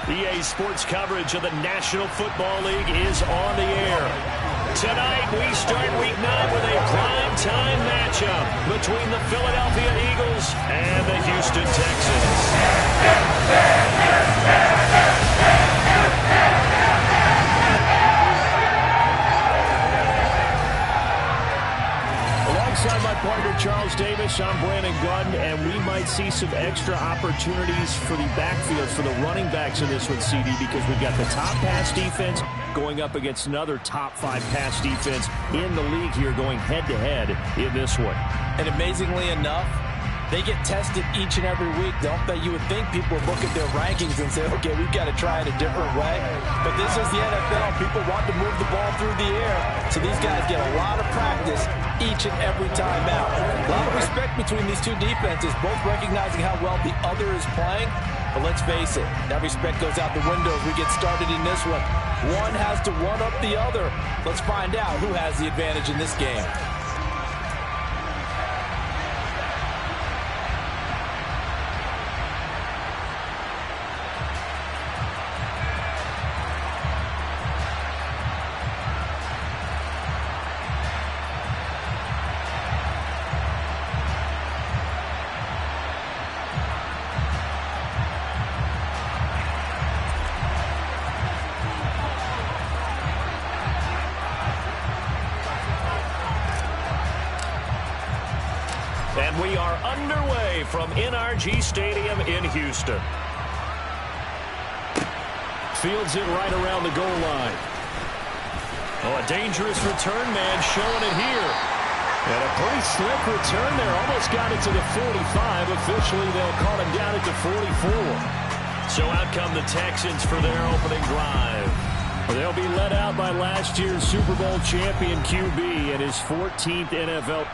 EA Sports coverage of the National Football League is on the air. Tonight, we start Week 9 with a prime-time matchup between the Philadelphia Eagles and the Houston Texans. Alongside my partner, Charles Davis, I'm Brandon Gunn, and we might see some extra opportunities for the backfield for the running backs in this one, CD, because we've got the top pass defense going up against another top 5 pass defense in the league here, going head-to-head in this one. And amazingly enough, they get tested each and every week. Don't that you would think people would look at their rankings and say, okay, we've got to try it a different way. But this is the NFL. People want to move the ball through the air. So these guys get a lot of practice each and every time out. A lot of respect between these two defenses, both recognizing how well the other is playing. But let's face it, that respect goes out the window as we get started in this one. One has to one up the other. Let's find out who has the advantage in this game. And we are underway from NRG Stadium in Houston. Fields it right around the goal line. Oh, a dangerous return man showing it here. And a pretty slick return there. Almost got it to the 45. Officially, they'll call him down at the 44. So out come the Texans for their opening drive. They'll be led out by last year's Super Bowl champion QB and his 14th NFL.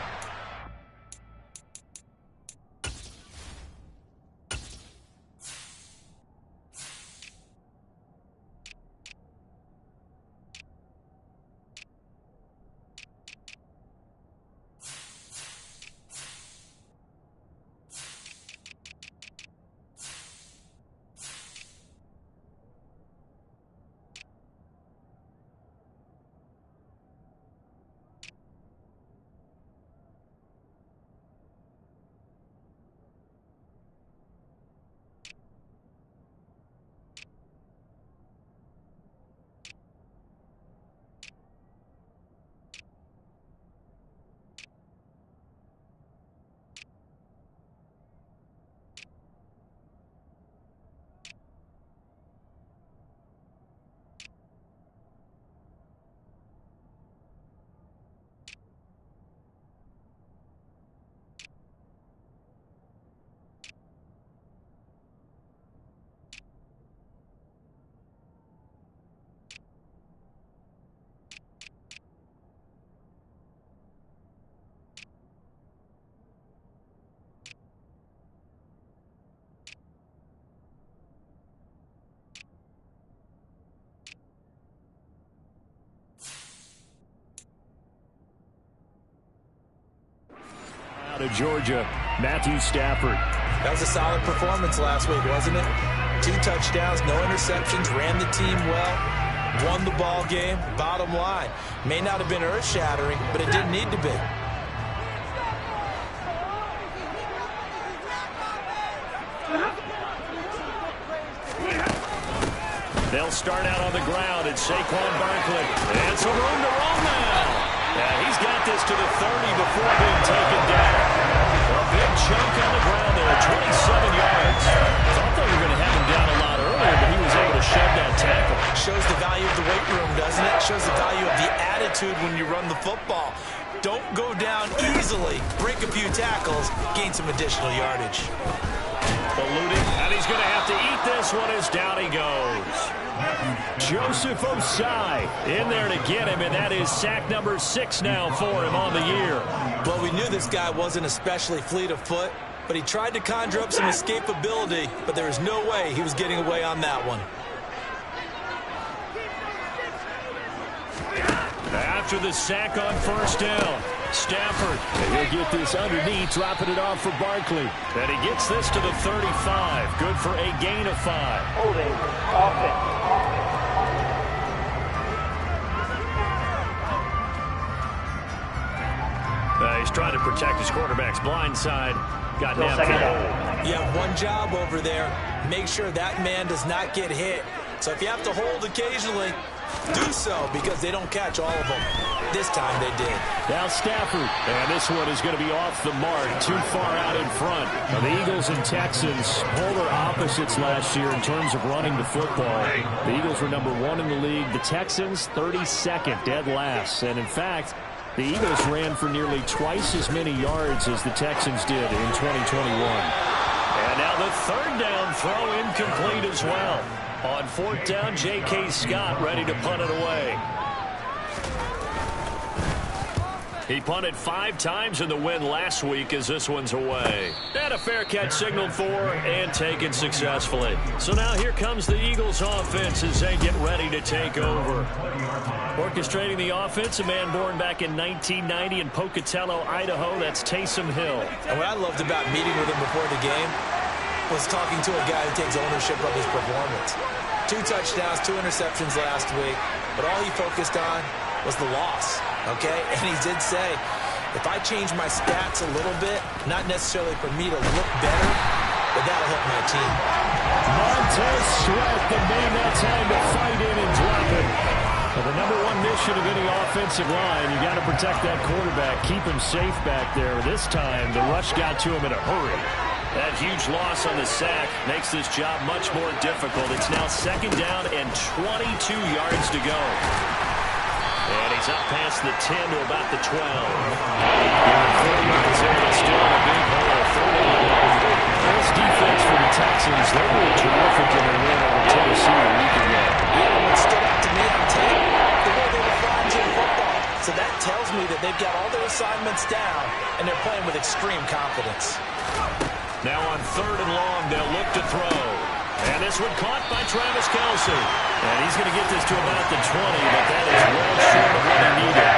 Out of Georgia, Matthew Stafford. That was a solid performance last week, wasn't it? 2 touchdowns, no interceptions, ran the team well, won the ball game. Bottom line, may not have been earth-shattering, but it didn't need to be. They'll start out on the ground, and Saquon Barkley. And some room to run now. Yeah, he's got this to the 30 before being taken down. A big chunk on the ground there, 27 yards. Thought they were going to have him down a lot earlier, but he was able to shove that tackle. Shows the value of the weight room, doesn't it? Shows the value of the attitude when you run the football. Don't go down easily. Break a few tackles, gain some additional yardage. Eluding, and he's going to have to eat this one as down he goes. Joseph Osai in there to get him, and that is sack number 6 now for him on the year. Well, we knew this guy wasn't especially fleet of foot, but he tried to conjure up some escapability, but there was no way he was getting away on that one. After the sack on first down, Stafford, and he'll get this underneath, dropping it off for Barkley. And he gets this to the 35. Good for a gain of 5. Holding offense. He's trying to protect his quarterback's blind side. Got napped. You have one job over there. Make sure that man does not get hit. So if you have to hold occasionally, do so, because they don't catch all of them. This time they did. Now Stafford, and this one is going to be off the mark, too far out in front. Now the Eagles and Texans, polar opposites last year in terms of running the football. The Eagles were number 1 in the league. The Texans, 32nd, dead last. And in fact, the Eagles ran for nearly twice as many yards as the Texans did in 2021. And now the third down throw incomplete as well. On 4th down, J.K. Scott ready to punt it away. He punted 5 times in the win last week as this one's away. And a fair catch signaled for and taken successfully. So now here comes the Eagles offense as they get ready to take over. Orchestrating the offense, a man born back in 1990 in Pocatello, Idaho. That's Taysom Hill. And what I loved about meeting with him before the game was talking to a guy who takes ownership of his performance. 2 touchdowns, 2 interceptions last week, but all he focused on was the loss, okay? And he did say, if I change my stats a little bit, not necessarily for me to look better, but that'll help my team. Montez Sweat, the man that's having to fight in and drop it. Well, the number 1 mission of any offensive line, you got to protect that quarterback, keep him safe back there. This time, the rush got to him in a hurry. That huge loss on the sack makes this job much more difficult. It's now 2nd down and 22 yards to go. And he's up past the 10 to about the 12. Giving 4 yards in, but still in a big hole. 3rd. This defense for the Texans, they were terrific in their win over Tennessee a week ago. Yeah, what stood out to me on tape, the way they were flying to the football. So that tells me that they've got all their assignments down, and they're playing with extreme confidence. Now on 3rd and long, they'll look to throw. And this one caught by Travis Kelce. And he's going to get this to about the 20, but that is well short of what he needed.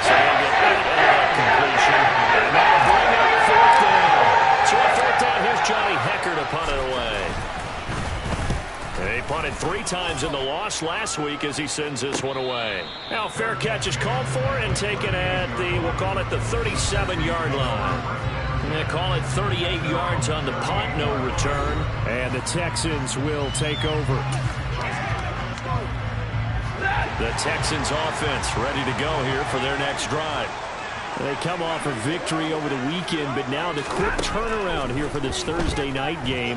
So he'll get 8 out of that completion. And that'll bring up 4th down. So on 4th down, here's Johnny Hecker to punt it away. And he punted 3 times in the loss last week as he sends this one away. Now fair catch is called for and taken at the, we'll call it the 37-yard line. They call it 38 yards on the punt, no return. And the Texans will take over. The Texans offense ready to go here for their next drive. They come off a victory over the weekend, but now the quick turnaround here for this Thursday night game.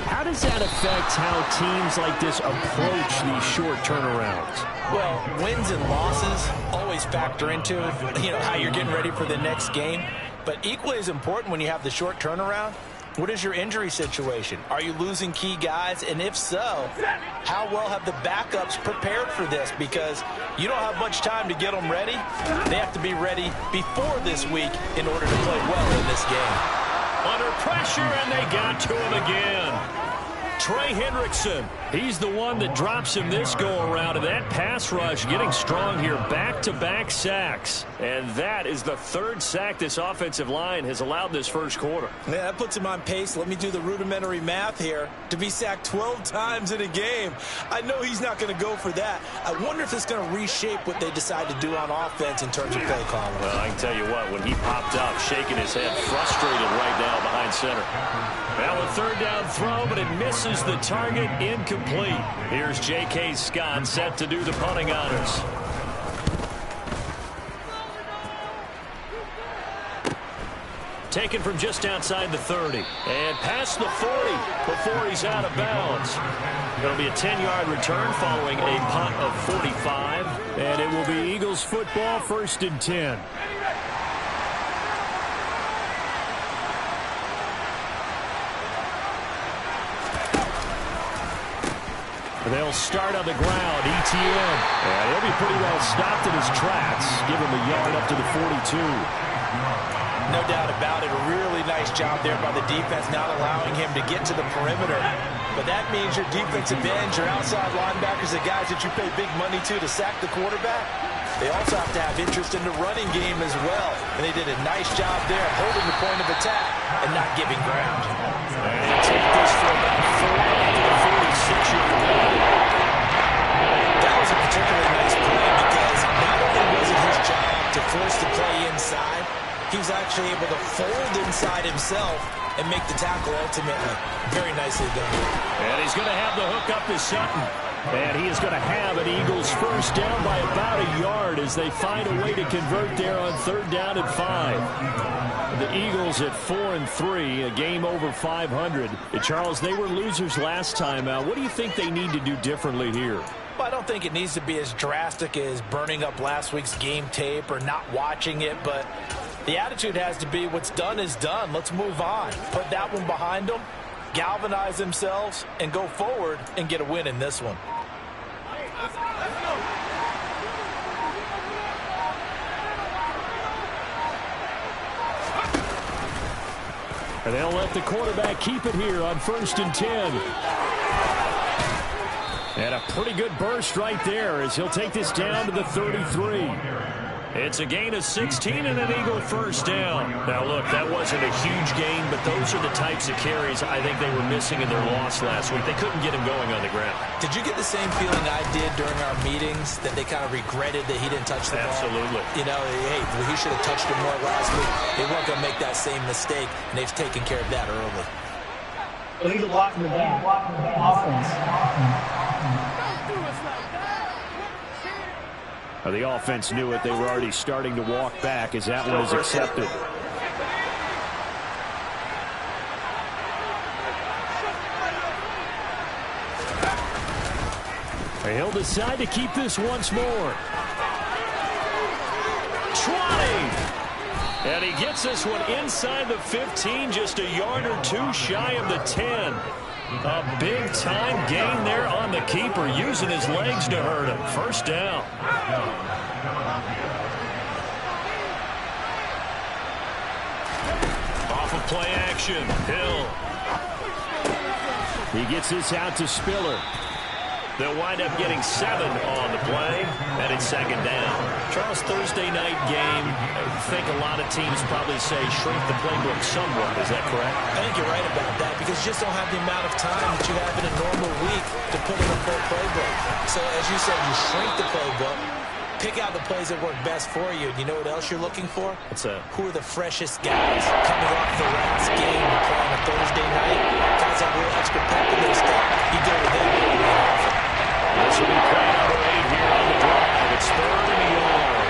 How does that affect how teams like this approach these short turnarounds? Well, wins and losses always factor into, how you're getting ready for the next game. But equally as important when you have the short turnaround, what is your injury situation? Are you losing key guys? And if so, how well have the backups prepared for this? Because you don't have much time to get them ready. They have to be ready before this week in order to play well in this game. Under pressure, and they got to him again. Trey Hendrickson, he's the one that drops him this go-around, and that pass rush getting strong here, back-to-back sacks. And that is the 3rd sack this offensive line has allowed this first quarter. Yeah, that puts him on pace. Let me do the rudimentary math here. To be sacked 12 times in a game, I know he's not going to go for that. I wonder if it's going to reshape what they decide to do on offense in terms of play calling. Well, I can tell you what, when he popped up, shaking his head, frustrated right now behind center. Now a 3rd down throw, but it misses the target, incomplete. Here's J.K. Scott set to do the punting honors. Taken from just outside the 30 and past the 40 before he's out of bounds. It'll be a 10-yard return following a punt of 45, and it will be Eagles football, 1st and 10. They'll start on the ground, ETN. And he'll be pretty well stopped in his tracks. Give him a yard up to the 42. No doubt about it. A really nice job there by the defense, not allowing him to get to the perimeter. But that means your defensive ends, your outside linebackers, the guys that you pay big money to sack the quarterback, they also have to have interest in the running game as well. And they did a nice job there holding the point of attack and not giving ground. And they take this for about 4 to the 46-yard line. That was a particularly nice play because not only was it his job to force the play inside, he was actually able to fold inside himself and make the tackle ultimately. Very nicely done. And he's going to have the hook up to Sutton. And he is going to have an Eagles first down by about a yard as they find a way to convert there on 3rd down and 5. The Eagles at 4-3, a game over 500. Charles, they were losers last time out. What do you think they need to do differently here? Well, I don't think it needs to be as drastic as burning up last week's game tape or not watching it, but the attitude has to be what's done is done. Let's move on. Put that one behind them, galvanize themselves, and go forward and get a win in this one. And they'll let the quarterback keep it here on 1st and 10. And a pretty good burst right there as he'll take this down to the 33. It's a gain of 16 and an Eagle first down. Now, look, that wasn't a huge gain, but those are the types of carries I think they were missing in their loss last week. They couldn't get him going on the ground. Did you get the same feeling I did during our meetings, that they kind of regretted that he didn't touch the ball? Absolutely. You know, hey, he should have touched it more last week. They weren't going to make that same mistake, and they've taken care of that early. Illegal blocking the back. Offense. The offense knew it. They were already starting to walk back as that one is accepted. He'll decide to keep this once more. Trotting! And he gets this one inside the 15, just a yard or two shy of the 10. A big-time gain there on the keeper, using his legs to hurt him. First down. Off of play action, Hill. He gets this out to Spiller. They'll wind up getting 7 on the play, and it's 2nd down. Charles, Thursday night game, I think a lot of teams probably say shrink the playbook somewhat. Is that correct? I think you're right about that because you just don't have the amount of time that you have in a normal week to put in a full playbook. So, as you said, you shrink the playbook, pick out the plays that work best for you. And you know what else you're looking for? What's that? Who are the freshest guys coming off the last game to play on a Thursday night? Guys have a little extra pep in their step. You go to them. This will be play number 8 here on the drive. It's 3rd and a yard.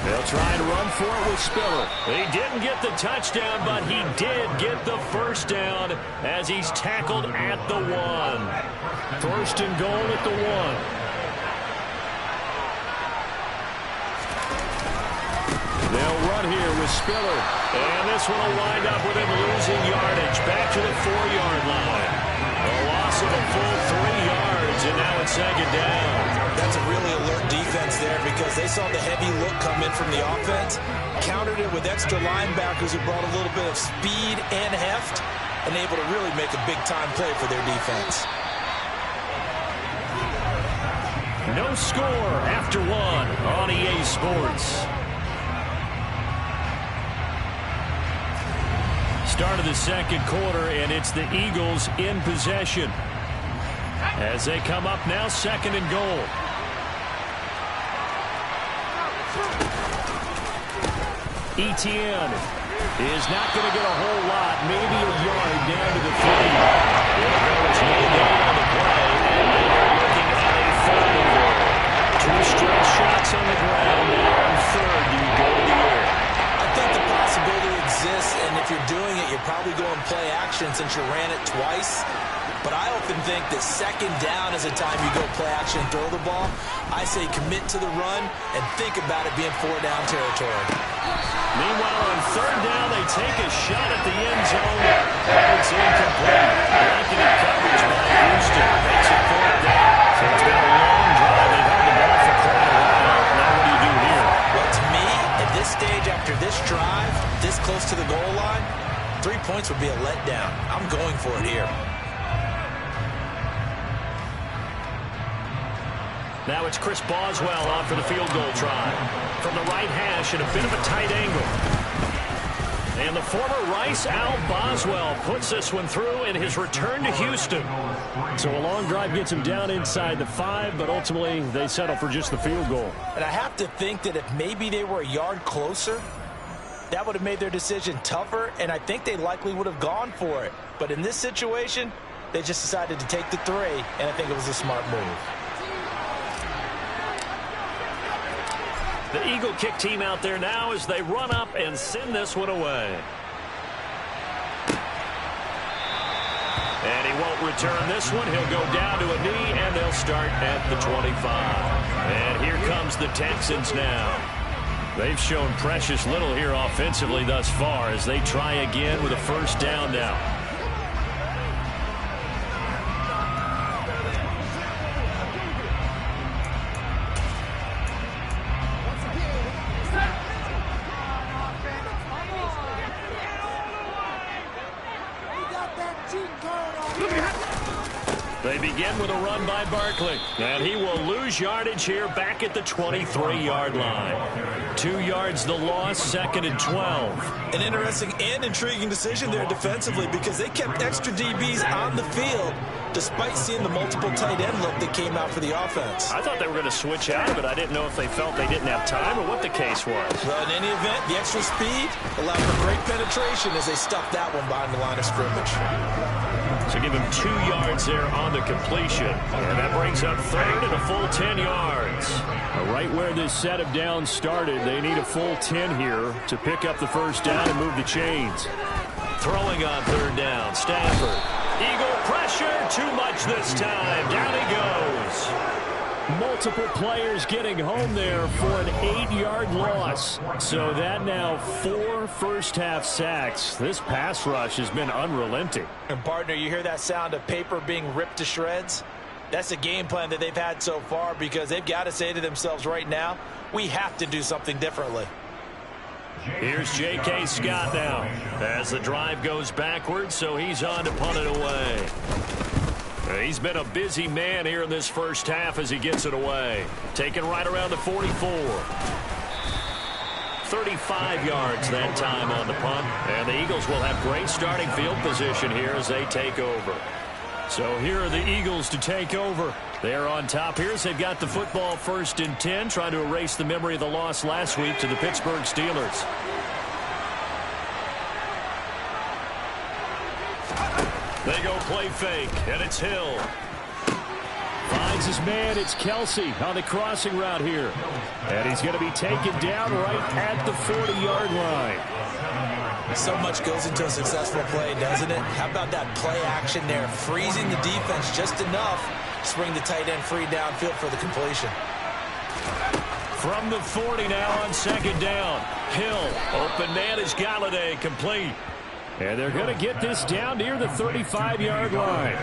They'll try and run for it with Spiller. He didn't get the touchdown, but he did get the first down as he's tackled at the 1. 1st and goal at the 1. They'll run here with Spiller. And this one will wind up with him losing yardage. Back to the 4-yard line. A loss of a full 3 yards, and now it's 2nd down. That's a really alert defense there because they saw the heavy look come in from the offense, countered it with extra linebackers who brought a little bit of speed and heft, and able to really make a big-time play for their defense. No score after 1 on EA Sports. Start of the 2nd quarter, and it's the Eagles in possession. As they come up now, 2nd and goal. Etienne is not going to get a whole lot, maybe a yard down to the 3. There's no gain on the play, and they're looking at a 3rd and goal. 2 straight shots on the ground. Now on 3rd, you go to the air. I think the possibility exists, and if you're doing it, you're probably going play action since you ran it twice. But I often think that 2nd down is a time you go play action and throw the ball. I say commit to the run and think about it being 4-down territory. Meanwhile, on 3rd down, they take a shot at the end zone. And it's incomplete. Blanketed coverage by Houston. Makes it 4th down. So it's been a long drive. They've had the ball for quite a while. Now what do you do here? Well, to me, at this stage, after this drive, this close to the goal line, 3 points would be a letdown. I'm going for it here. Now it's Chris Boswell off for the field goal try. From the right hash and a bit of a tight angle. And the former Rice Al Boswell puts this one through in his return to Houston. So a long drive gets him down inside the 5, but ultimately they settle for just the field goal. And I have to think that if maybe they were a yard closer, that would have made their decision tougher, and I think they likely would have gone for it. But in this situation, they just decided to take the 3, and I think it was a smart move. The Eagle kick team out there now as they run up and send this one away. And he won't return this one. He'll go down to a knee, and they'll start at the 25. And here comes the Texans now. They've shown precious little here offensively thus far as they try again with a first down now. They begin with a run by Barkley, and he will lose yardage here back at the 23-yard line. 2 yards the loss, 2nd and 12. An interesting and intriguing decision there defensively because they kept extra DBs on the field despite seeing the multiple tight end look that came out for the offense. I thought they were going to switch out of it. I didn't know if they felt they didn't have time or what the case was. Well, in any event, the extra speed allowed for great penetration as they stuffed that one behind the line of scrimmage. So give him 2 yards there on the completion. And that brings up 3rd and a full 10 yards. Right where this set of downs started, they need a full 10 here to pick up the first down and move the chains. Throwing on 3rd down, Stafford. Eagle pressure, too much this time. Down he goes. Multiple players getting home there for an 8-yard loss. So that now 4 first-half sacks. This pass rush has been unrelenting. And, partner, you hear that sound of paper being ripped to shreds? That's the game plan that they've had so far because they've got to say to themselves right now, we have to do something differently. Here's J.K. Scott now as the drive goes backwards, so he's on to punt it away. He's been a busy man here in this first half as he gets it away. Taken right around the 44. 35 yards that time on the punt. And the Eagles will have great starting field position here as they take over. So here are the Eagles to take over. They're on top here as they've got the football 1st and 10, trying to erase the memory of the loss last week to the Pittsburgh Steelers. They go play fake, and it's Hill. Finds his man. It's Kelsey on the crossing route here. And he's going to be taken down right at the 40-yard line. So much goes into a successful play, doesn't it? How about that play action there? Freezing the defense just enough to bring the tight end free downfield for the completion. From the 40 now on 2nd down. Hill, open man is Galladay, complete. And they're going to get this down near the 35-yard line.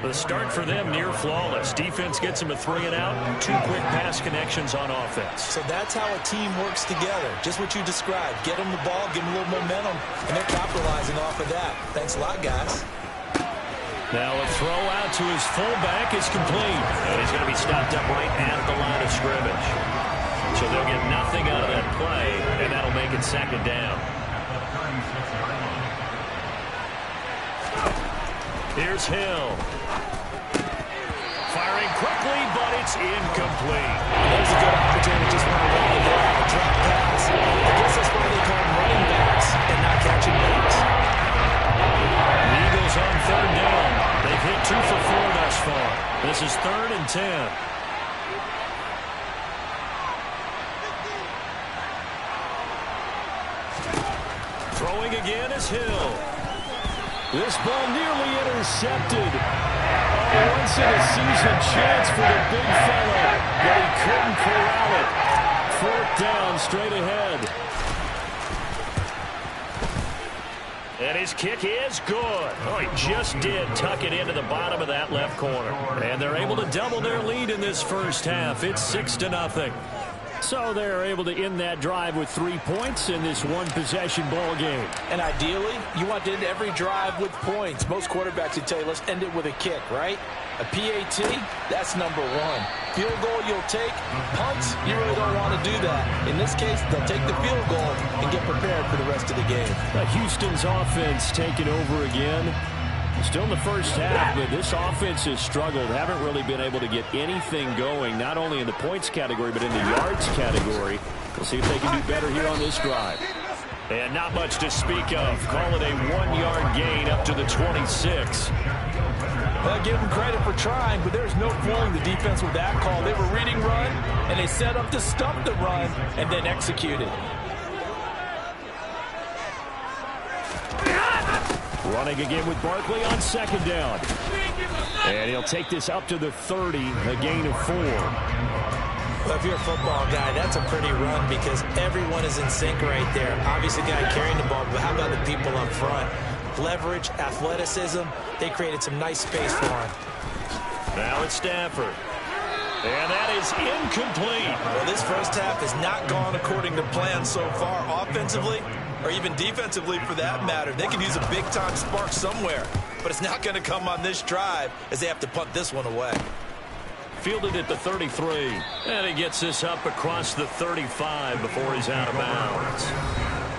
The start for them near flawless. Defense gets them a 3 and out. 2 quick pass connections on offense. So that's how a team works together. Just what you described. Get them the ball, give them a little momentum, and they're capitalizing off of that. Thanks a lot, guys. Now a throw out to his fullback is complete. And he's going to be stopped up right at the line of scrimmage. So they'll get nothing out of that play, and that'll make it 2nd down. Here's Hill. Firing quickly, but it's incomplete. There's a good opportunity just run away there. A drop pass. I guess that's why they call them running backs and not catching backs. The Eagles on 3rd down. They've hit 2 for 4 thus far. This is 3rd and 10. Throwing again is Hill. This ball nearly intercepted. Once in a season chance for the big fella, but he couldn't corral it. 4th down straight ahead. And his kick is good. Oh, he just did tuck it into the bottom of that left corner. And they're able to double their lead in this first half. It's 6-0. So they're able to end that drive with 3 points in this one-possession ball game. And ideally, you want to end every drive with points. Most quarterbacks would tell you, let's end it with a kick, right? A PAT, that's number one. Field goal you'll take. Punts, you really don't want to do that. In this case, they'll take the field goal and get prepared for the rest of the game. Houston's offense taking over again. Still in the first half, but this offense has struggled. Haven't really been able to get anything going, not only in the points category, but in the yards category. We'll see if they can do better here on this drive. And not much to speak of. Call it a 1-yard gain up to the 26. Well, give them credit for trying, but there's no fooling the defense with that call. They were reading run, and they set up to stop the run, and then executed. Running again with Barkley on second down. And he'll take this up to the 30, a gain of 4. Well, if you're a football guy, that's a pretty run because everyone is in sync right there. Obviously, the guy carrying the ball, but how about the people up front? Leverage, athleticism, they created some nice space for him. Now it's Stafford. And that is incomplete. Well, this first half has not gone according to plan so far offensively, or even defensively for that matter. They could use a big-time spark somewhere, but it's not going to come on this drive as they have to punt this one away. Fielded at the 33. And he gets this up across the 35 before he's out of bounds.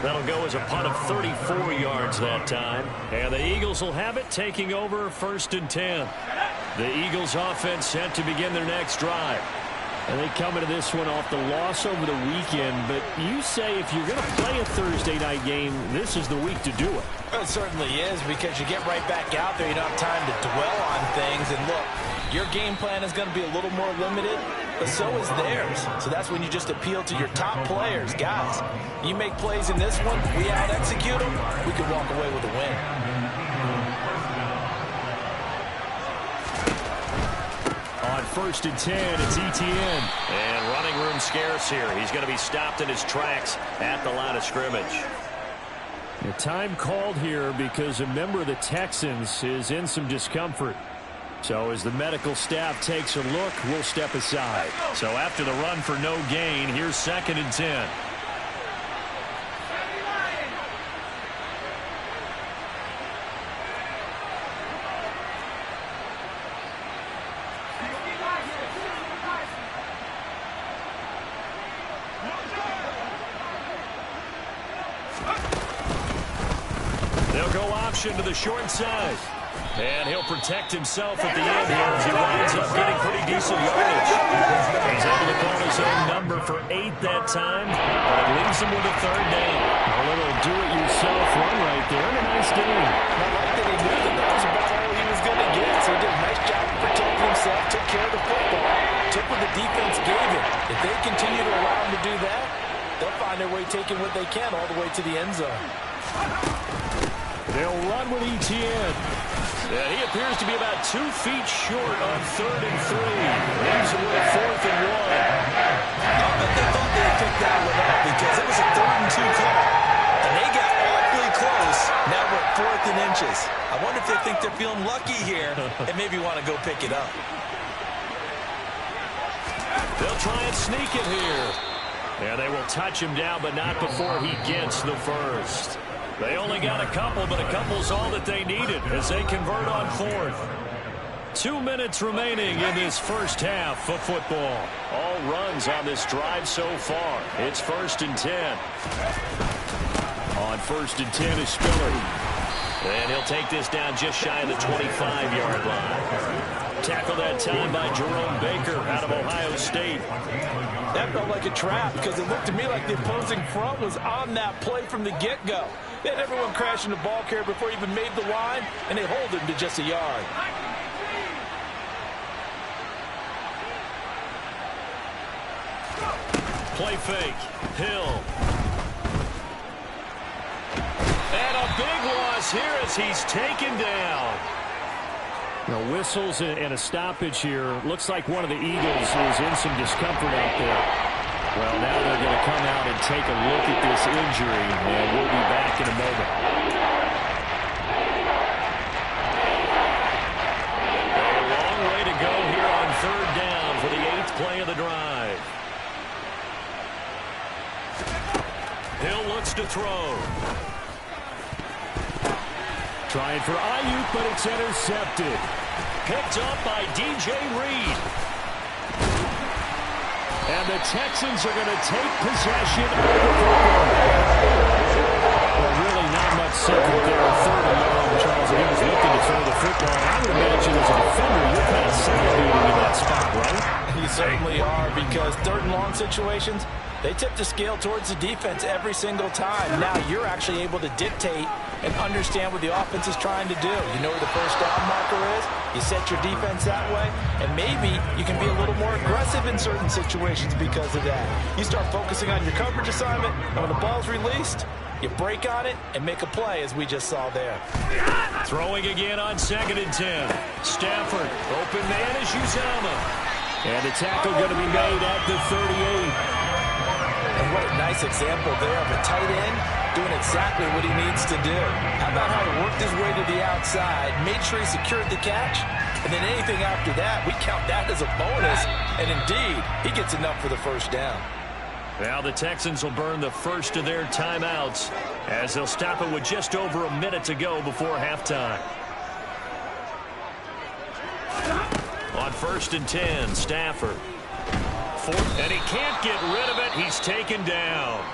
That'll go as a punt of 34 yards that time. And the Eagles will have it, taking over 1st and 10. The Eagles offense set to begin their next drive. And they come into this one off the loss over the weekend. But you say if you're going to play a Thursday night game, this is the week to do it. Well, it certainly is because you get right back out there. You don't have time to dwell on things. And look, your game plan is going to be a little more limited, but so is theirs. So that's when you just appeal to your top players. Guys, you make plays in this one, we out-execute them, we can walk away with a win. On 1st and 10, it's Etienne. And running room scarce here. He's going to be stopped in his tracks at the line of scrimmage. The time called here because a member of the Texans is in some discomfort. So as the medical staff takes a look, we'll step aside. So after the run for no gain, here's 2nd and 10. They'll go option to the short side. And he'll protect himself at the end here as he winds up getting pretty decent yardage. He's able to call his own number for 8 that time, but it leaves him with a 3rd down. A little do-it-yourself run right there, and a nice gain. I like that he knew that was about all he was going to get, so he did a nice job of protecting himself, took care of the football, took what the defense gave him. If they continue to allow him to do that, they'll find their way taking what they can all the way to the end zone. They'll run with Etienne. Yeah, he appears to be about 2 feet short on 3rd and 3. Leaves him with 4th and 1. I bet they thought they had picked that one up because it was a 3rd and 2 call. And they got awfully close. Now we're at 4th and inches. I wonder if they think they're feeling lucky here and maybe want to go pick it up. They'll try and sneak it here. Yeah, they will touch him down, but not before he gets the first. They only got a couple, but a couple's all that they needed as they convert on 4th. 2 minutes remaining in this first half of football. All runs on this drive so far. It's 1st and 10. On 1st and 10 is Spiller. And he'll take this down just shy of the 25-yard line. Tackled that time by Jerome Baker out of Ohio State. That felt like a trap because it looked to me like the opposing front was on that play from the get-go. They had everyone crashing the ball carrier before he even made the line, and they hold him to just a yard. Play fake. Hill. And a big loss here as he's taken down. Now whistles and a stoppage here. Looks like one of the Eagles is in some discomfort out there. Well, now they're going to come out and take a look at this injury, and we'll be back in a moment. A long way to go here on 3rd down for the 8th play of the drive. Trying for Ayuk, but it's intercepted. Picked up by DJ Reed. And the Texans are going to take possession of the football. Well, really not much secret there. Third and long, Charles. He was looking to throw the football. I would imagine as a defender, you're kind of salivating in that spot, right? You certainly are, because third and long situations, they tip the scale towards the defense every single time. Now you're actually able to dictate and understand what the offense is trying to do. You know where the first down marker is. You set your defense that way, and maybe you can be a little more aggressive in certain situations because of that. You start focusing on your coverage assignment, and when the ball's released, you break on it and make a play, as we just saw there. Throwing again on 2nd and 10. Stafford, open man is Uzama. And the tackle going to be made at the 38. And what a nice example there of a tight end doing exactly what he needs to do. How about how he worked his way to the outside, made sure he secured the catch, and then anything after that, we count that as a bonus. And indeed, he gets enough for the first down. Now the Texans will burn the first of their timeouts as they'll stop it with just over a minute to go before halftime. On 1st and 10, Stafford. And he can't get rid of it. He's taken down.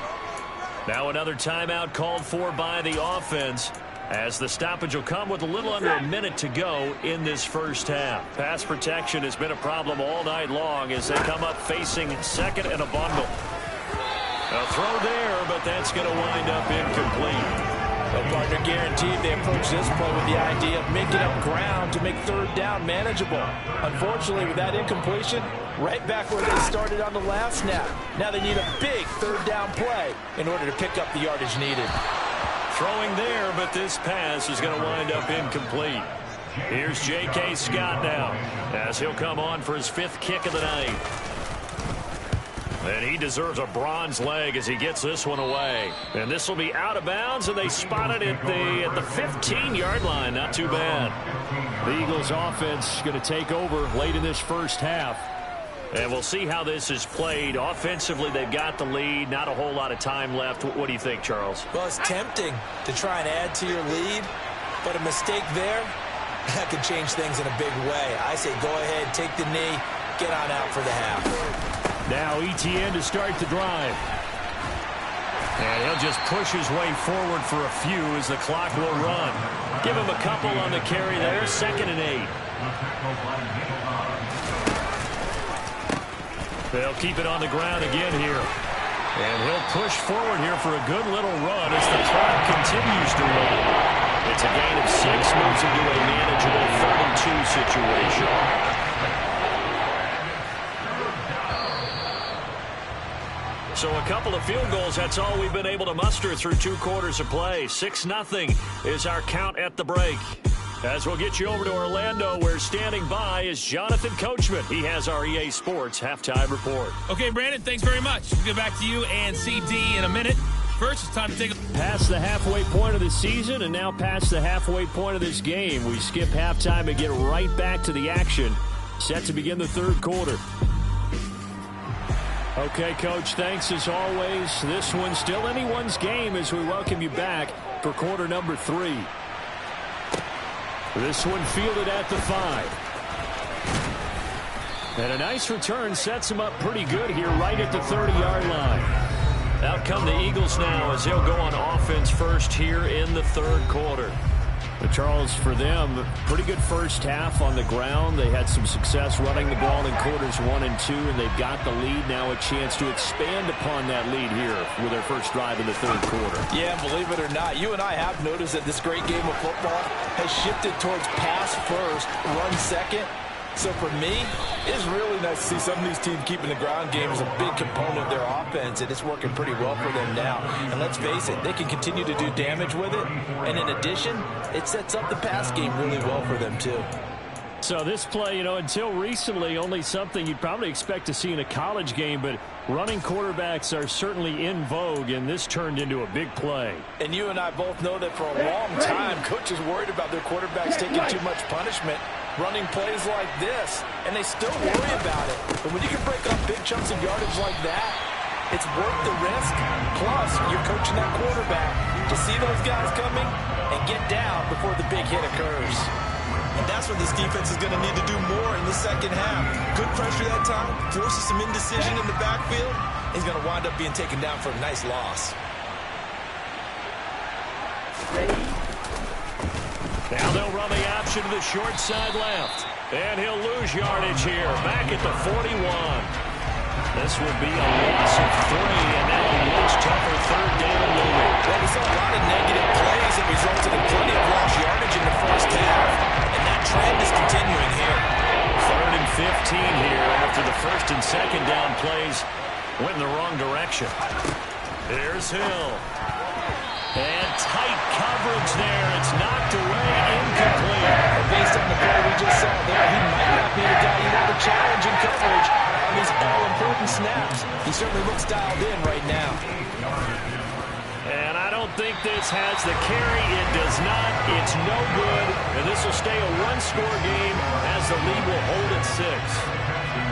Now another timeout called for by the offense as the stoppage will come with a little under a minute to go in this first half. Pass protection has been a problem all night long as they come up facing 2nd and a bundle. A throw there, but that's going to wind up incomplete. Well, partner, guaranteed they approach this play with the idea of making up ground to make third down manageable. Unfortunately, with that incompletion, right back where they started on the last snap. Now they need a big third down play in order to pick up the yardage needed. Throwing there, but this pass is going to wind up incomplete. Here's J.K. Scott now as he'll come on for his 5th kick of the night. And he deserves a bronze leg as he gets this one away. And this will be out of bounds, and they spot it at the 15-yard line. Not too bad. The Eagles offense going to take over late in this first half. And we'll see how this is played. Offensively, they've got the lead. Not a whole lot of time left. What do you think, Charles? Well, it's tempting to try and add to your lead, but a mistake there, that could change things in a big way. I say go ahead, take the knee, get on out for the half. Now ETN to start the drive. And he'll just push his way forward for a few as the clock will run. Give him a couple on the carry there. 2nd and 8. They'll keep it on the ground again here. And he'll push forward here for a good little run as the clock continues to run. It's a gain of 6, moves into a manageable 32 situation. So a couple of field goals, that's all we've been able to muster through 2 quarters of play. 6-0 is our count at the break. As we'll get you over to Orlando, where standing by is Jonathan Coachman. He has our EA Sports halftime report. Okay, Brandon, thanks very much. We'll get back to you and CD in a minute. First, it's time to take a... Past the halfway point of the season and now past the halfway point of this game. We skip halftime and get right back to the action. Set to begin the 3rd quarter. Okay, Coach, thanks as always. This one's still anyone's game as we welcome you back for quarter number 3. This one fielded at the 5. And a nice return sets him up pretty good here right at the 30-yard line. Out come the Eagles now as they'll go on offense first here in the 3rd quarter. But Charles, for them, pretty good first half on the ground. They had some success running the ball in quarters 1 and 2, and they've got the lead now, a chance to expand upon that lead here with their first drive in the 3rd quarter. Yeah, believe it or not, you and I have noticed that this great game of football has shifted towards pass first, run second. So for me, it's really nice to see some of these teams keeping the ground game as a big component of their offense, and it's working pretty well for them now. And let's face it, they can continue to do damage with it. And in addition, it sets up the pass game really well for them too. So this play, until recently, only something you'd probably expect to see in a college game, but running quarterbacks are certainly in vogue, and this turned into a big play. And you and I both know that for a long time, coaches worried about their quarterbacks taking too much punishment running plays like this, and they still worry about it. But when you can break up big chunks of yardage like that, it's worth the risk. Plus, you're coaching that quarterback to see those guys coming and get down before before the big hit occurs. And that's what this defense is going to need to do more in the second half. Good pressure that time, forces some indecision in the backfield. He's going to wind up being taken down for a nice loss. Now they'll run the option to the short side left. And he'll lose yardage here, back at the 41. This would be a loss of 3, and now a much tougher third down looming. Well, we saw a lot of negative plays that resulted in plenty of lost yardage in the first half, and that trend is continuing here. 3rd and 15 here after the first and second down plays went in the wrong direction. Here's Hill. And tight coverage there. It's knocked away, incomplete. Based on the play we just saw there, he might not be the guy you want to challenge in coverage on these all-important snaps. He certainly looks dialed in right now. And I don't think this has the carry. It does not. It's no good. And this will stay a one-score game as the lead will hold at 6.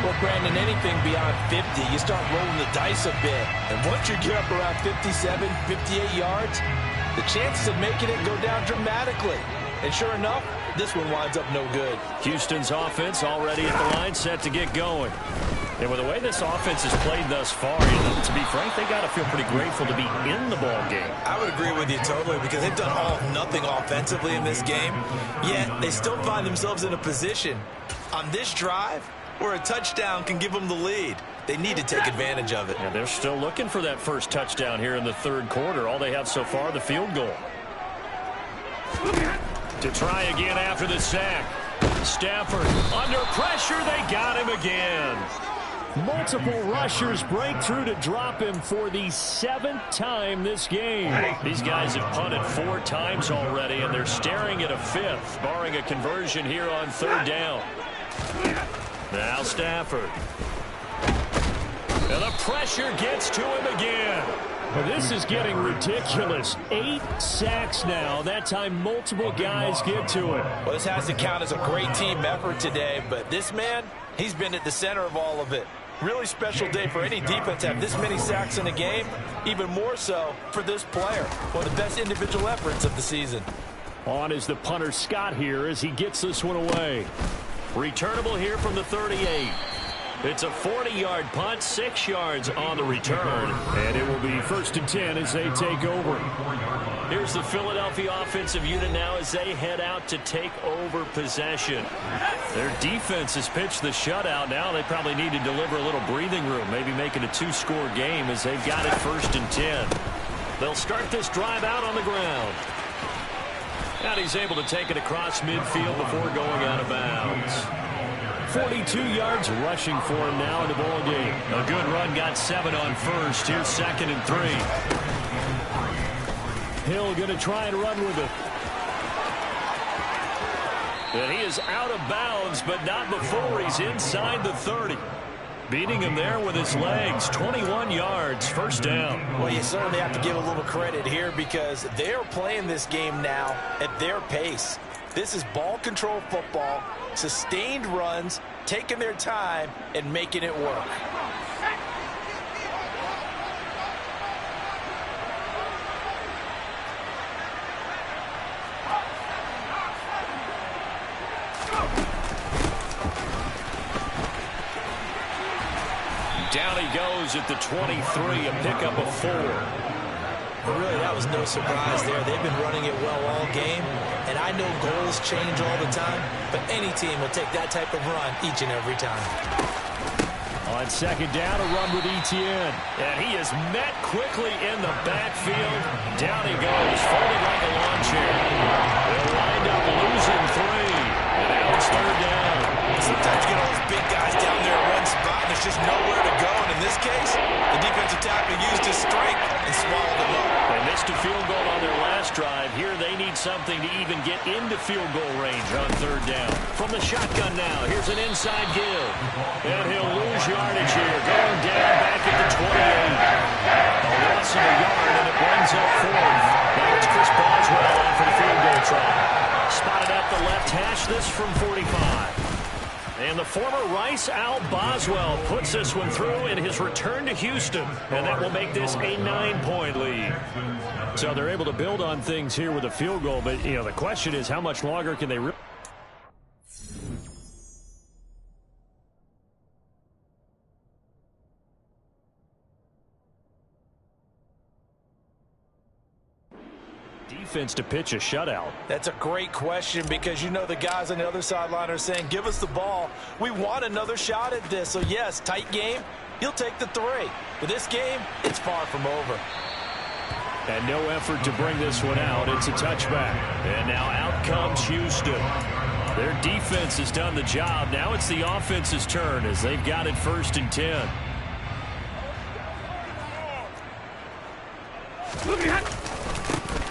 Well, Brandon, anything beyond 50, you start rolling the dice a bit. And once you get up around 57, 58 yards, the chances of making it go down dramatically. And sure enough, this one winds up no good. Houston's offense already at the line, set to get going. And with the way this offense has played thus far, to be frank, they got to feel pretty grateful to be in the ball game. I would agree with you totally because they've done all nothing offensively in this game. Yet they still find themselves in a position on this drive where a touchdown can give them the lead. They need to take advantage of it. And they're still looking for that first touchdown here in the third quarter. All they have so far, the field goal. To try again after the sack. Stafford under pressure. They got him again. Multiple rushers break through to drop him for the 7th time this game. These guys have punted 4 times already, and they're staring at a 5th, barring a conversion here on 3rd down. Now Stafford. And the pressure gets to him again. Well, this is getting ridiculous. 8 sacks now. That time multiple guys get to him. Well, this has to count as a great team effort today, but this man, he's been at the center of all of it. Really special day for any defense to have this many sacks in a game. Even more so for this player. One of the best individual efforts of the season. On is the punter Scott here as he gets this one away. Returnable here from the 38. It's a 40-yard punt, 6 yards on the return. And it will be 1st and 10 as they take over. Here's the Philadelphia offensive unit now as they head out to take over possession. Their defense has pitched the shutout. Now they probably need to deliver a little breathing room, maybe make it a 2-score game as they've got it 1st and 10. They'll start this drive out on the ground. And he's able to take it across midfield before going out of bounds. 42 yards rushing for him now in the ball game. A good run, got 7 on first. Here's 2nd and 3. Hill going to try and run with it. And he is out of bounds, but not before he's inside the 30. Beating him there with his legs. 21 yards, 1st down. Well, you certainly have to give a little credit here because they're playing this game now at their pace. This is ball control football, sustained runs, taking their time, and making it work. Down he goes at the 23, a pickup of 4. But really, that was no surprise there. They've been running it well all game, and I know goals change all the time, but any team will take that type of run each and every time. On 2nd down, a run with Etienne. And he is met quickly in the backfield. Down he goes, folded like a lawn chair. They'll wind up losing 3. And now it's 3rd down. Sometimes you get all those big guys down there in one spot, and there's just nowhere to go. And in this case, the defensive tackle used his strength and swallowed them up. They missed a field goal on their last drive. Here they need something to even get into field goal range on 3rd down. From the shotgun now, here's an inside give. And he'll lose yardage here, going down back at the 28. A loss of a yard, and it brings up 4th. Now it's Chris Boswell on for the field goal try. Spotted at the left hash, this from 45. And the former Rice Al Boswell puts this one through in his return to Houston. And that will make this a 9-point lead. So they're able to build on things here with a field goal. But, the question is, how much longer can they really... Defense to pitch a shutout? That's a great question because the guys on the other sideline are saying, give us the ball. We want another shot at this. So, yes, tight game. He'll take the 3. But this game, it's far from over. And no effort to bring this one out. It's a touchback. And now out comes Houston. Their defense has done the job. Now it's the offense's turn as they've got it 1st and 10.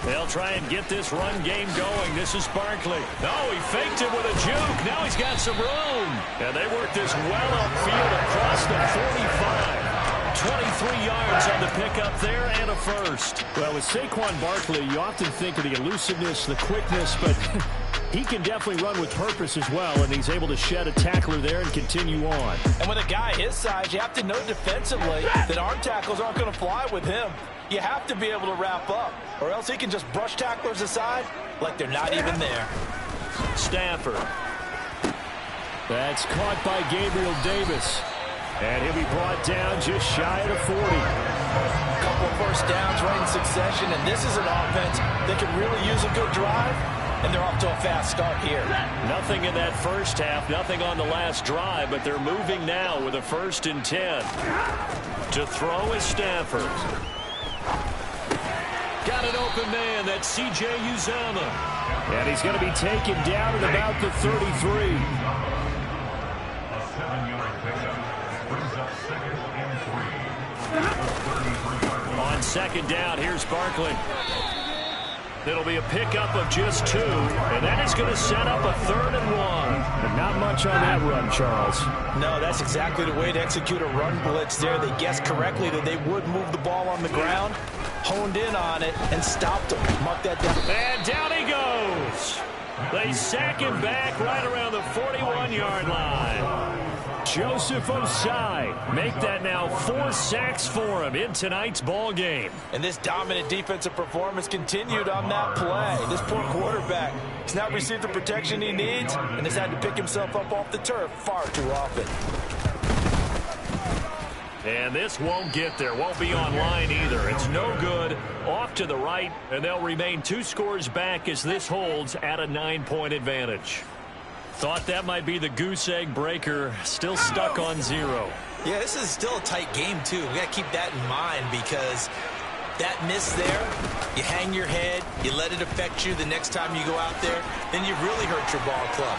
They'll try and get this run game going. This is Barkley. Oh, he faked it with a juke. Now he's got some room. And they work this well upfield across the 45. 23 yards on the pickup there and a first. Well, with Saquon Barkley, you often think of the elusiveness, the quickness, but he can definitely run with purpose as well, and he's able to shed a tackler there and continue on. And with a guy his size, you have to know defensively that arm tackles aren't going to fly with him. You have to be able to wrap up, or else he can just brush tacklers aside like they're not even there. Stafford. That's caught by Gabriel Davis. And he'll be brought down just shy of the 40. A couple of first downs right in succession, and this is an offense that can really use a good drive, and they're off to a fast start here. Nothing in that first half, nothing on the last drive, but they're moving now with a 1st and 10. To throw is Stafford. Got an open man, that's C.J. Uzomah. And he's going to be taken down at about the 33. On 2nd down, here's Barkley. It'll be a pickup of just 2, and that is going to set up a 3rd and 1. But not much on that run, Charles. No, that's exactly the way to execute a run blitz there. They guessed correctly that they would move the ball on the ground, honed in on it, and stopped them. Mark that down. And down he goes. They sack him back right around the 41-yard line. Joseph Osai make that now 4 sacks for him in tonight's ball game. And this dominant defensive performance continued on that play. This poor quarterback has not received the protection he needs and has had to pick himself up off the turf far too often. And this won't get there. Won't be online either. It's no good. Off to the right, and they'll remain 2 scores back as this holds at a 9-point advantage. Thought that might be the goose egg breaker. Still stuck on 0. Yeah, this is still a tight game, too. We got to keep that in mind because that miss there, you hang your head, you let it affect you the next time you go out there, then you've really hurt your ball club.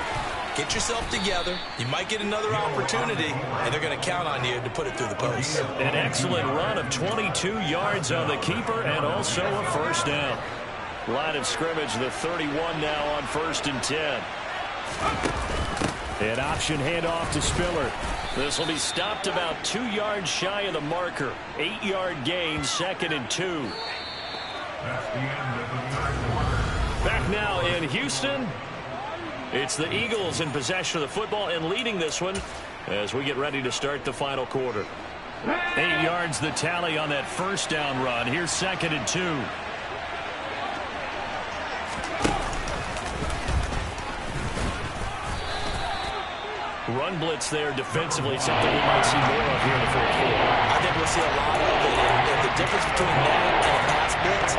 Get yourself together. You might get another opportunity, and they're going to count on you to put it through the post. An excellent run of 22 yards on the keeper and also a 1st down. Line of scrimmage, the 31 now on 1st and 10. An option handoff to Spiller. This will be stopped about 2 yards shy of the marker. 8-yard gain, 2nd and 2. Back now in Houston. It's the Eagles in possession of the football and leading this one as we get ready to start the final quarter. 8 yards the tally on that 1st down run. Here's 2nd and 2. Run blitz there defensively, something we might see more of here in the 4th quarter. I think we'll see a lot of it. And the difference between that and a pass blitz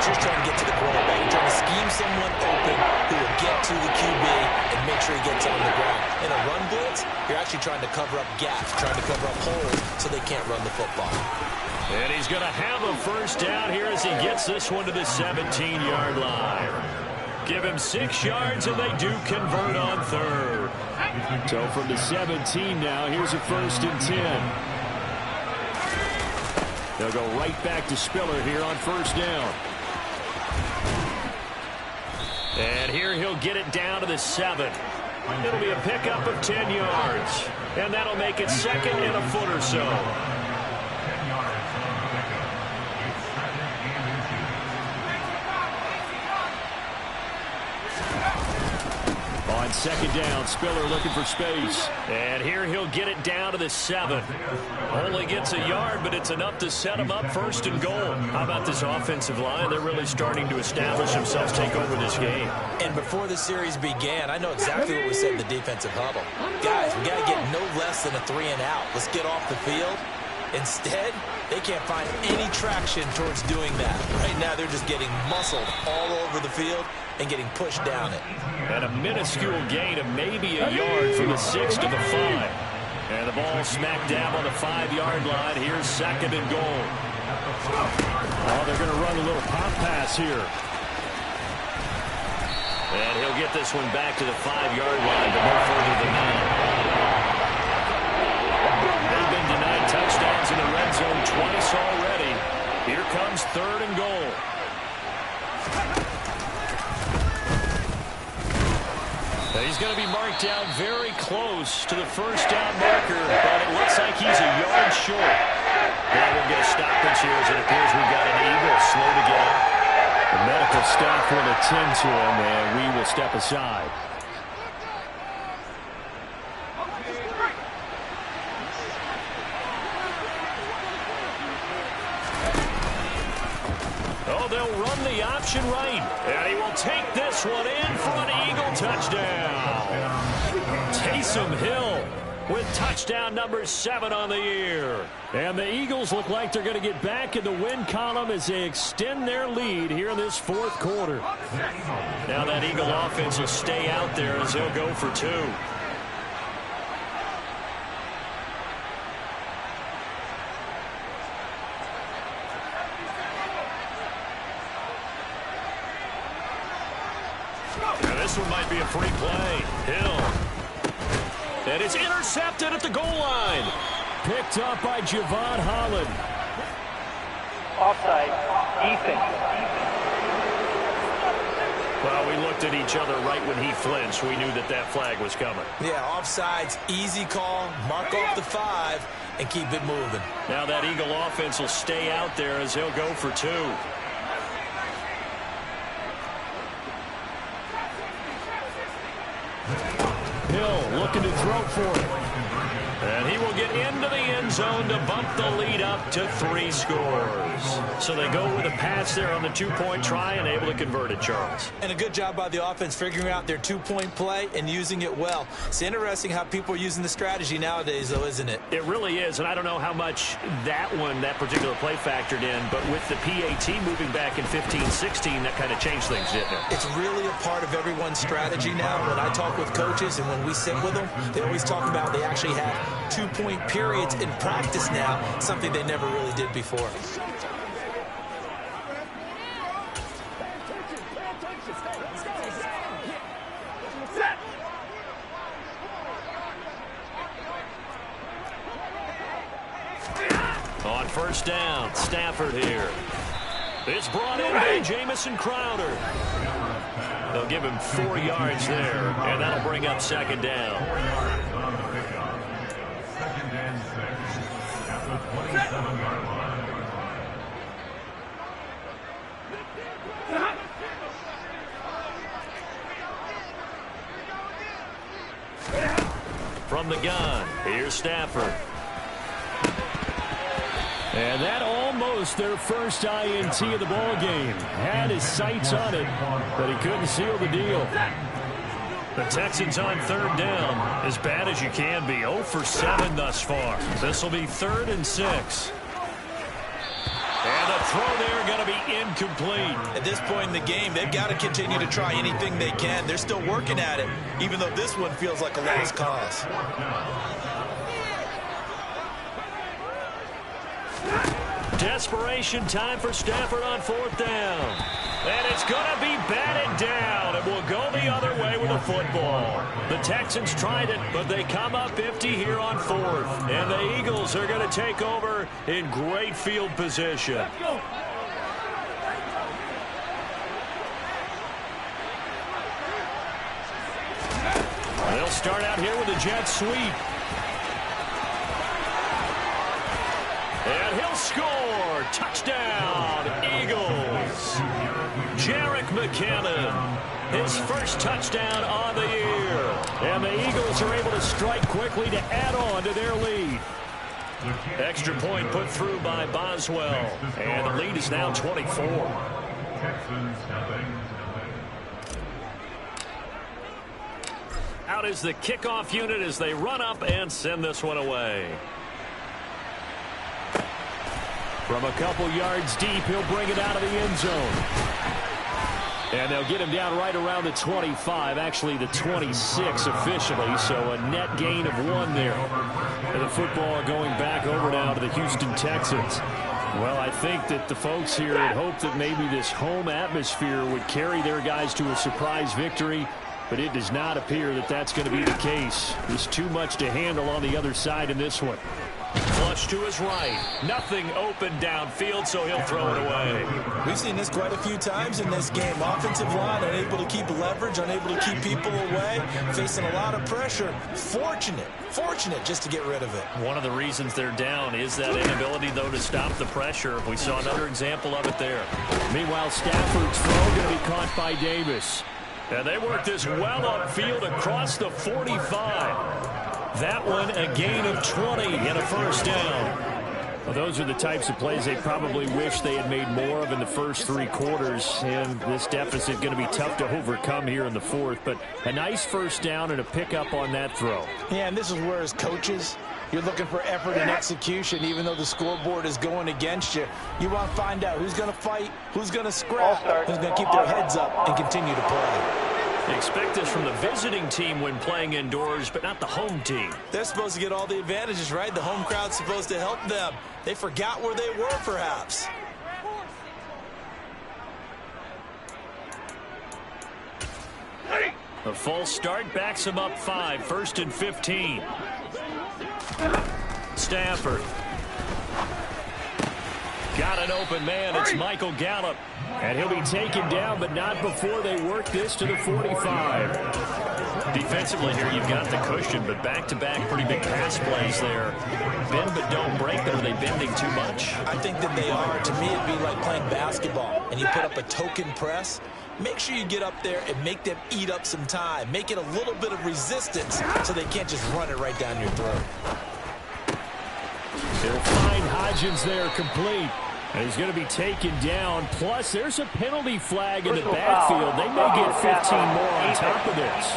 is trying to get to the quarterback. You're trying to scheme someone open who will get to the QB and make sure he gets on the ground. In a run blitz, you're actually trying to cover up gaps, trying to cover up holes so they can't run the football. And he's going to have a 1st down here as he gets this one to the 17-yard line. Give him 6 yards, and they do convert on 3rd. So from the 17 now, here's a 1st and 10. They'll go right back to Spiller here on 1st down. And here he'll get it down to the 7. It'll be a pickup of 10 yards. And that'll make it 2nd and a foot or so. On On second down, Spiller looking for space. And here he'll get it down to the 7. Only gets a yard, but it's enough to set him up 1st and goal. How about this offensive line? They're really starting to establish themselves, take over this game. And before the series began, I know exactly what we said in the defensive huddle. Guys, we got to get no less than a 3-and-out. Let's get off the field. Instead, they can't find any traction towards doing that. Right now, they're just getting muscled all over the field and getting pushed down it. And a minuscule gain of maybe a yard from the 6 to the 5. And the ball smack dab on the 5-yard line. Here's 2nd and goal. Oh, they're going to run a little pop pass here. And he'll get this one back to the 5-yard line, but no further than that. They've been denied touchdowns in the red zone twice already. Here comes 3rd and goal. He's going to be marked down very close to the 1st down marker, but it looks like he's a yard short. Now we'll get a stoppage here as it appears we've got an Eagle slow to get up. The medical staff will attend to him, and we will step aside. Oh, they'll run the option right. And he will take this one in for an Eagle touchdown. Taysom Hill with touchdown number 7 on the year. And the Eagles look like they're going to get back in the win column as they extend their lead here in this 4th quarter. Now that Eagle offense will stay out there as they'll go for 2. And this one might be a free play. Hill. And it's intercepted at the goal line. Picked up by Javon Holland. Offside. Defense. Well, we looked at each other right when he flinched. We knew that that flag was coming. Yeah, offsides, easy call, mark off the 5, and keep it moving. Now that Eagle offense will stay out there as he'll go for 2. Hill looking to throw for it. And he will get into the end zone to bump the lead up to 3 scores. So they go with a pass there on the 2-point try and able to convert it, Charles. And a good job by the offense figuring out their 2-point play and using it well. It's interesting how people are using the strategy nowadays, though, isn't it? It really is, and I don't know how much that particular play factored in, but with the PAT moving back in 15-16, that kind of changed things, didn't it? It's really a part of everyone's strategy now. When I talk with coaches and when we sit with them, they always talk about they actually have 2-point periods in practice now, something they never really did before. On 1st down, Stafford here. It's brought in by Jamison Crowder. They'll give him 4 yards there, and that'll bring up 2nd down. From the gun, here's Stafford. And that almost their first INT of the ball game. Had his sights on it, but he couldn't seal the deal. The Texans on 3rd down, as bad as you can be. 0 for 7 thus far. This will be 3rd and 6. And the throw there going to be incomplete. At this point in the game, they've got to continue to try anything they can. They're still working at it, even though this one feels like a lost cause. Desperation time for Stafford on 4th down. And it's going to be batted down. It will go the other way with a football. The Texans tried it, but they come up empty here on 4th. And the Eagles are going to take over in great field position. They'll start out here with a jet sweep. And he'll score. Touchdown, Eagles. Jerick McKinnon, his first touchdown on the year. And the Eagles are able to strike quickly to add on to their lead. Extra point put through by Boswell. And the lead is now 24. Out is the kickoff unit as they run up and send this one away. From a couple yards deep, he'll bring it out of the end zone. And they'll get him down right around the 25, actually the 26 officially, so a net gain of 1 there. And the football going back over now to the Houston Texans. Well, I think that the folks here had hoped that maybe this home atmosphere would carry their guys to a surprise victory, but it does not appear that that's going to be the case. There's too much to handle on the other side in this one. Flush to his right. Nothing open downfield, so he'll throw it away. We've seen this quite a few times in this game. Offensive line unable to keep leverage, unable to keep people away, facing a lot of pressure. Fortunate just to get rid of it. One of the reasons they're down is that inability, though, to stop the pressure. We saw another example of it there. Meanwhile, Stafford's throw going to be caught by Davis. And they work this well upfield across the 45. That one a gain of 20 and a first down. Well, those are the types of plays they probably wish they had made more of in the first 3 quarters. And this deficit going to be tough to overcome here in the 4th. But a nice first down and a pickup on that throw. Yeah, and this is where as coaches, you're looking for effort and execution. Even though the scoreboard is going against you, you want to find out who's going to fight, who's going to scrap, who's going to keep their heads up and continue to play. Expect this from the visiting team when playing indoors, but not the home team. They're supposed to get all the advantages, right? The home crowd's supposed to help them. They forgot where they were, perhaps. A false start backs him up 5, 1st and 15. Stafford. Got an open man. It's Michael Gallup. And he'll be taken down, but not before they work this to the 45. Defensively here, you've got the cushion, but back-to-back pretty big pass plays there. Bend but don't break, but are they bending too much? I think that they are. To me, it'd be like playing basketball, and you put up a token press. Make sure you get up there and make them eat up some time. Make it a little bit of resistance so they can't just run it right down your throat. They'll find Hodgins there complete. And he's going to be taken down. Plus, there's a penalty flag in the backfield. They may get 15 more on top of this.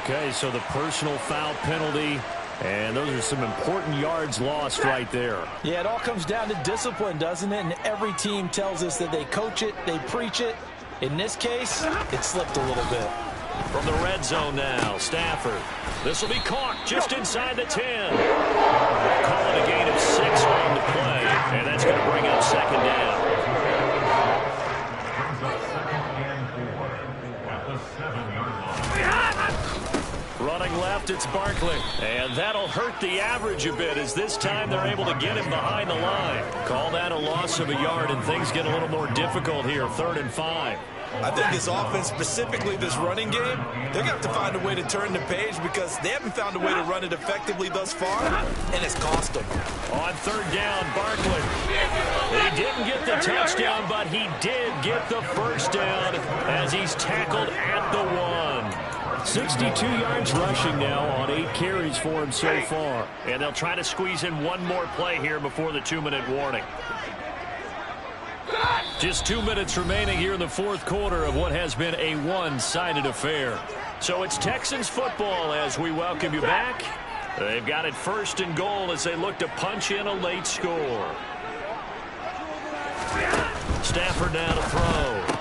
Okay, so the personal foul penalty. And those are some important yards lost right there. Yeah, it all comes down to discipline, doesn't it? And every team tells us that they coach it, they preach it. In this case, it slipped a little bit. From the red zone now, Stafford. This will be caught just inside the 10. Call it a gain of 6 on the play, and that's going to bring up 2nd down. Running left, it's Barkley. And that'll hurt the average a bit as this time they're able to get him behind the line. Call that a loss of a yard, and things get a little more difficult here, 3rd and 5. I think this offense, specifically this running game, they're going to have to find a way to turn the page because they haven't found a way to run it effectively thus far, and it's cost them. On 3rd down, Barkley. He didn't get the touchdown, but he did get the first down as he's tackled at the 1. 62 yards rushing now on 8 carries for him so far. And they'll try to squeeze in one more play here before the 2-minute warning. Just 2 minutes remaining here in the 4th quarter of what has been a one-sided affair. So it's Texans football as we welcome you back. They've got it 1st and goal as they look to punch in a late score. Stafford now to throw.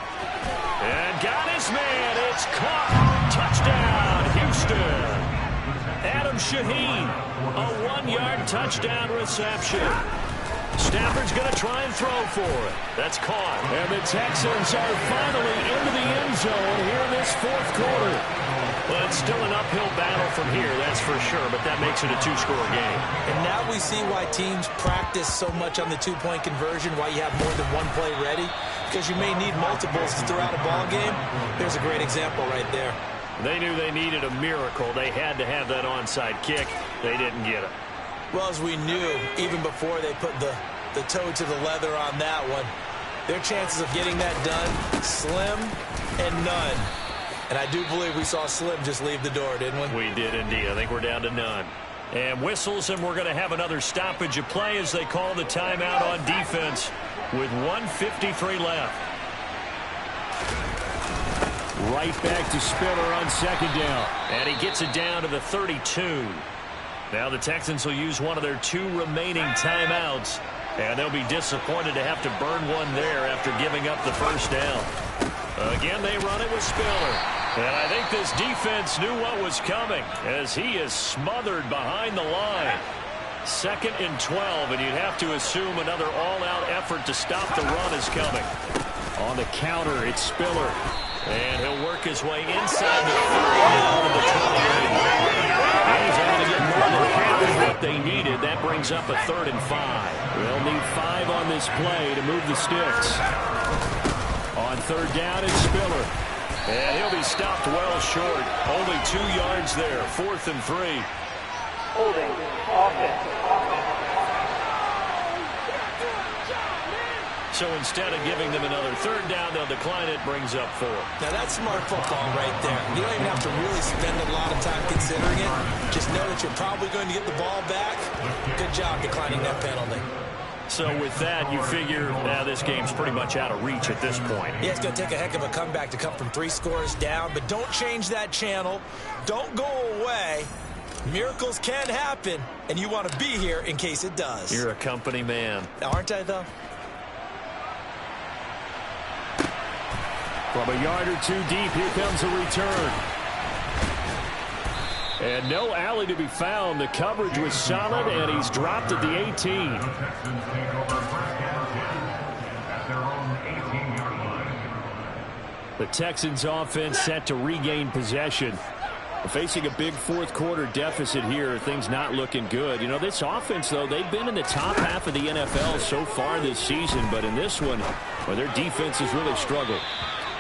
And got his man. It's caught. Touchdown, Houston. Adam Shaheen, a 1-yard touchdown reception. Stafford's going to try and throw for it. That's caught. And the Texans are finally into the end zone here in this 4th quarter. Well, it's still an uphill battle from here, that's for sure, but that makes it a 2-score game. And now we see why teams practice so much on the 2-point conversion, why you have more than one play ready, because you may need multiples to throw out a ball game. There's a great example right there. They knew they needed a miracle. They had to have that onside kick. They didn't get it. Well, as we knew, even before they put the toe to the leather on that one, Their chances of getting that done, slim and none. And I do believe we saw Slim just leave the door, didn't we? We did indeed. I think we're down to none. And whistles, and we're going to have another stoppage of play as they call the timeout on defense with 1:53 left. Right back to Spiller on second down. And he gets it down to the 32. Now the Texans will use one of their 2 remaining timeouts. And they'll be disappointed to have to burn one there after giving up the first down. Again, they run it with Spiller. And I think this defense knew what was coming as he is smothered behind the line. 2nd and 12, and you'd have to assume another all-out effort to stop the run is coming. On the counter, it's Spiller. And he'll work his way inside the 30 down to the 28. He's able to get more than half of what they needed. That brings up a 3rd and 5. They'll need 5 on this play to move the sticks. On 3rd down, it's Spiller. And he'll be stopped well short. Only 2 yards there. 4th and 3. Holding. Offense. So instead of giving them another 3rd down, they'll decline it. Brings up 4. Now that's smart football right there. You don't even have to really spend a lot of time considering it. Just know that you're probably going to get the ball back. Good job declining that penalty. So with that, you figure this game's pretty much out of reach at this point. Yeah, it's going to take a heck of a comeback to come from 3 scores down, but don't change that channel. Don't go away. Miracles can happen, and you want to be here in case it does. You're a company man. Aren't I, though? From a yard or 2 deep, here comes a return. And no alley to be found. The coverage was solid, and he's dropped at the 18. The Texans offense set to regain possession. Facing a big 4th quarter deficit here, things not looking good. You know, this offense, though, they've been in the top half of the NFL so far this season, but in this one, well, their defense has really struggled.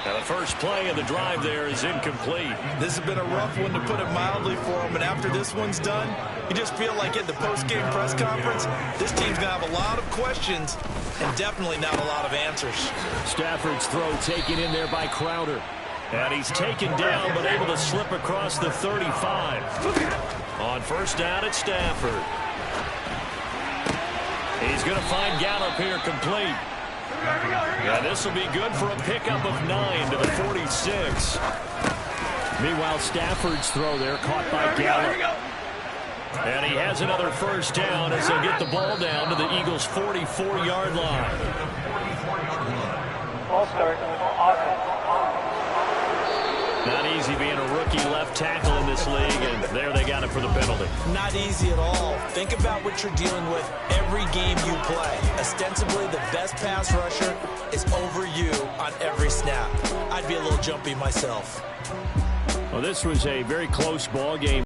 Now the first play of the drive there is incomplete. This has been a rough one, to put it mildly, for them. And after this one's done, you just feel like at the post-game press conference, this team's going to have a lot of questions and definitely not a lot of answers. Stafford's throw taken in there by Crowder. And he's taken down but able to slip across the 35. On 1st down, it's Stafford. He's going to find Gallup here complete. Yeah, this will be good for a pickup of 9 to the 46. Meanwhile, Stafford's throw there caught by Gallup. And he has another 1st down as they'll get the ball down to the Eagles' 44-yard line. Ball start. Offense. Not easy being a rookie left tackle in this league, and there they got it for the penalty. Not easy at all. Think about what you're dealing with every game you play. Ostensibly, the best pass rusher is over you on every snap. I'd be a little jumpy myself. Well, this was a very close ball game.